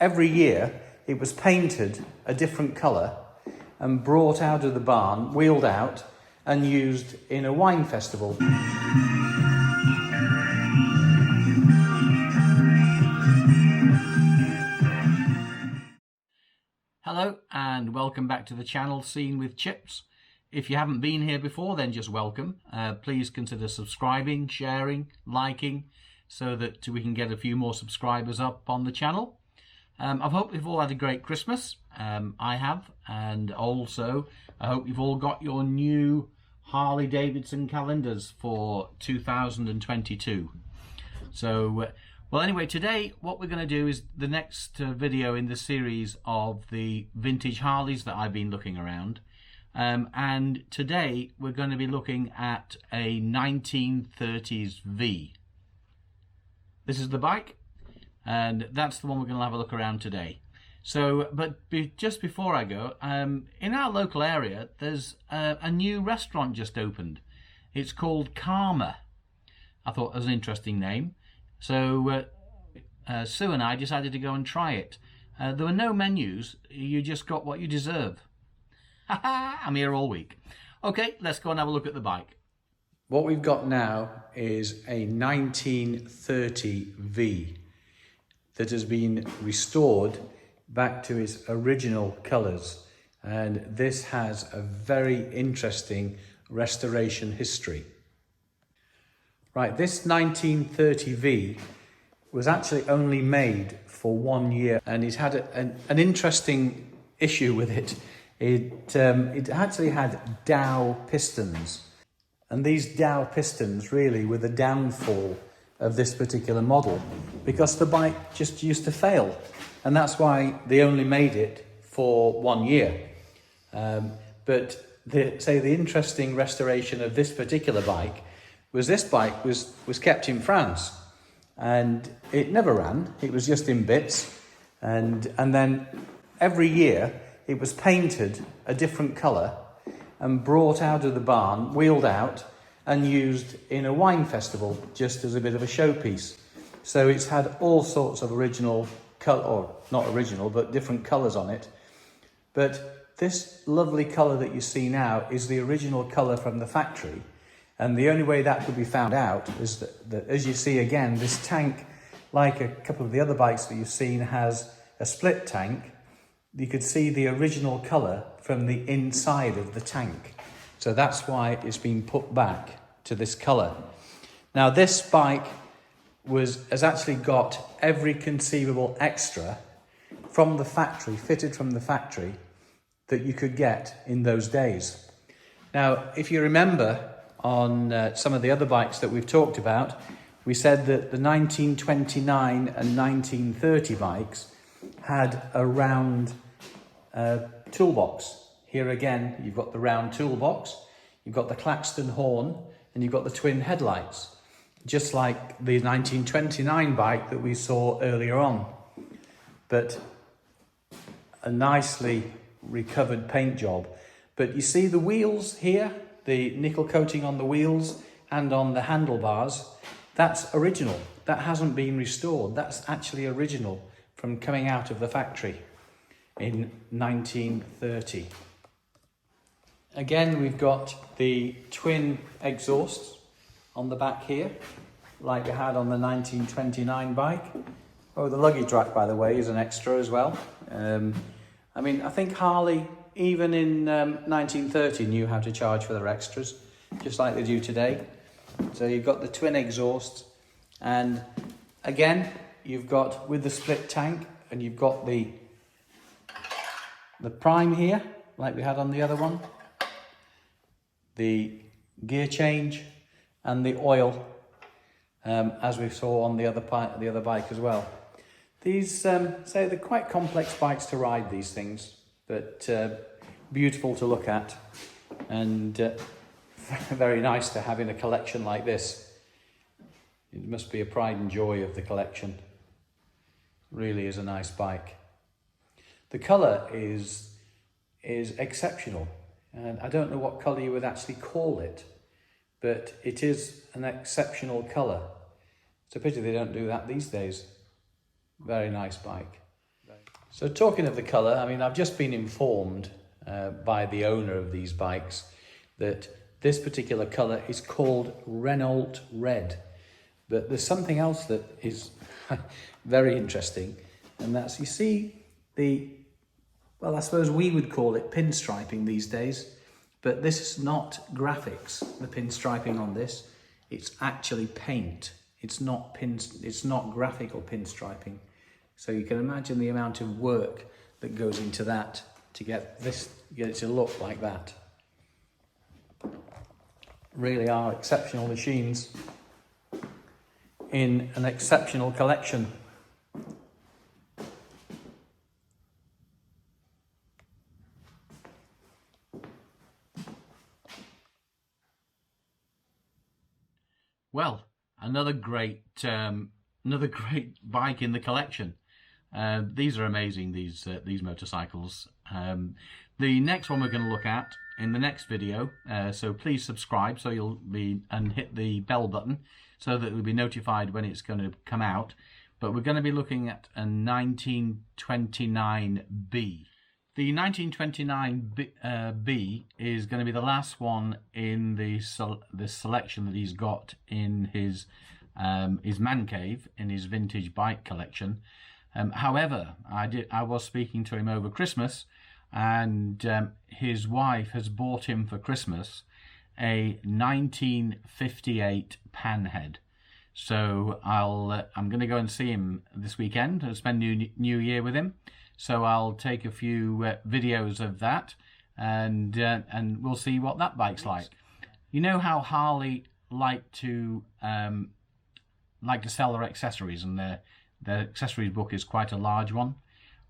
every year it was painted a different colour and brought out of the barn, wheeled out and used in a wine festival. Hello and welcome back to the channel Scene with Chips. If you haven't been here before, then just welcome. Please consider subscribing, sharing, liking, so that we can get a few more subscribers up on the channel. I hope you've all had a great Christmas. I have, and also I hope you've all got your new Harley Davidson calendars for 2022. So well, anyway, today what we're going to do is the next video in the series of the vintage Harleys that I've been looking around. And today we're going to be looking at a 1930s V. This is the bike, and that's the one we're going to have a look around today. So, just before I go, in our local area, there's a new restaurant just opened. It's called Karma. I thought it was an interesting name. So Sue and I decided to go and try it. There were no menus. You just got what you deserve. I'm here all week. Okay, let's go and have a look at the bike. What we've got now is a 1930 V that has been restored back to its original colours, and this has a very interesting restoration history. Right, this 1930 V was actually only made for 1 year, and it had an interesting issue with it. It actually had Dow pistons, and these Dow pistons really were the downfall of this particular model, because the bike just used to fail, and that's why they only made it for 1 year. But the interesting restoration of this particular bike was this bike was kept in France, and it never ran. It was just in bits, and then every year it was painted a different colour and brought out of the barn, wheeled out and used in a wine festival just as a bit of a showpiece. So it's had all sorts of original colour, or not original, but different colours on it. But this lovely colour that you see now is the original colour from the factory. And the only way that could be found out is that as you see again, this tank, like a couple of the other bikes that you've seen, has a split tank. You could see the original colour from the inside of the tank. So that's why it's been put back to this colour. Now this bike has actually got every conceivable extra from the factory, fitted from the factory, that you could get in those days. Now, if you remember, on some of the other bikes that we've talked about, we said that the 1929 and 1930 bikes had a round toolbox. Here again, you've got the round toolbox, you've got the Claxton horn, and you've got the twin headlights, just like the 1929 bike that we saw earlier on. But a nicely recovered paint job. But you see the wheels here, the nickel coating on the wheels and on the handlebars, that's original. That hasn't been restored. That's actually original from coming out of the factory in 1930. Again, we've got the twin exhausts on the back here, like we had on the 1929 bike. Oh, the luggage rack, by the way, is an extra as well. I mean, I think Harley, even in 1930, knew how to charge for their extras, just like they do today. So you've got the twin exhausts, and again, you've got with the split tank, and you've got the prime here, like we had on the other one, the gear change, and the oil, as we saw on the other bike as well. These, so they're quite complex bikes to ride, these things, but beautiful to look at, and very nice to have in a collection like this. It must be a pride and joy of the collection. Really is a nice bike. The colour is exceptional, and I don't know what colour you would actually call it, but it is an exceptional colour. It's a pity they don't do that these days. Very nice bike. So talking of the colour, I mean, I've just been informed by the owner of these bikes that this particular colour is called Renault Red. But there's something else that is very interesting, and that's, you see well, I suppose we would call it pinstriping these days, but this is not graphics, the pinstriping on this. It's actually paint. It's not graphical pinstriping. So you can imagine the amount of work that goes into that to get it to look like that. Really are exceptional machines in an exceptional collection. Well, another great bike in the collection. These are amazing, these motorcycles. The next one we're going to look at in the next video, so please subscribe and hit the bell button so that you'll be notified when it's going to come out. But we're going to be looking at a 1929B. The 1929B is going to be the last one in the selection that he's got in his man cave, in his vintage bike collection. However, I was speaking to him over Christmas, and his wife has bought him for Christmas a 1958 Panhead. So I'm going to go and see him this weekend and spend New Year with him. So I'll take a few videos of that, and we'll see what that bike's like. You know how Harley like to sell their accessories, and their accessories book is quite a large one.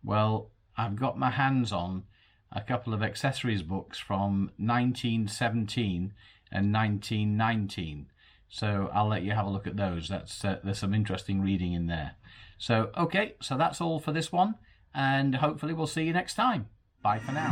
Well, I've got my hands on a couple of accessories books from 1917 and 1919. So I'll let you have a look at those. There's some interesting reading in there. So, okay, so that's all for this one, and hopefully we'll see you next time. Bye for now.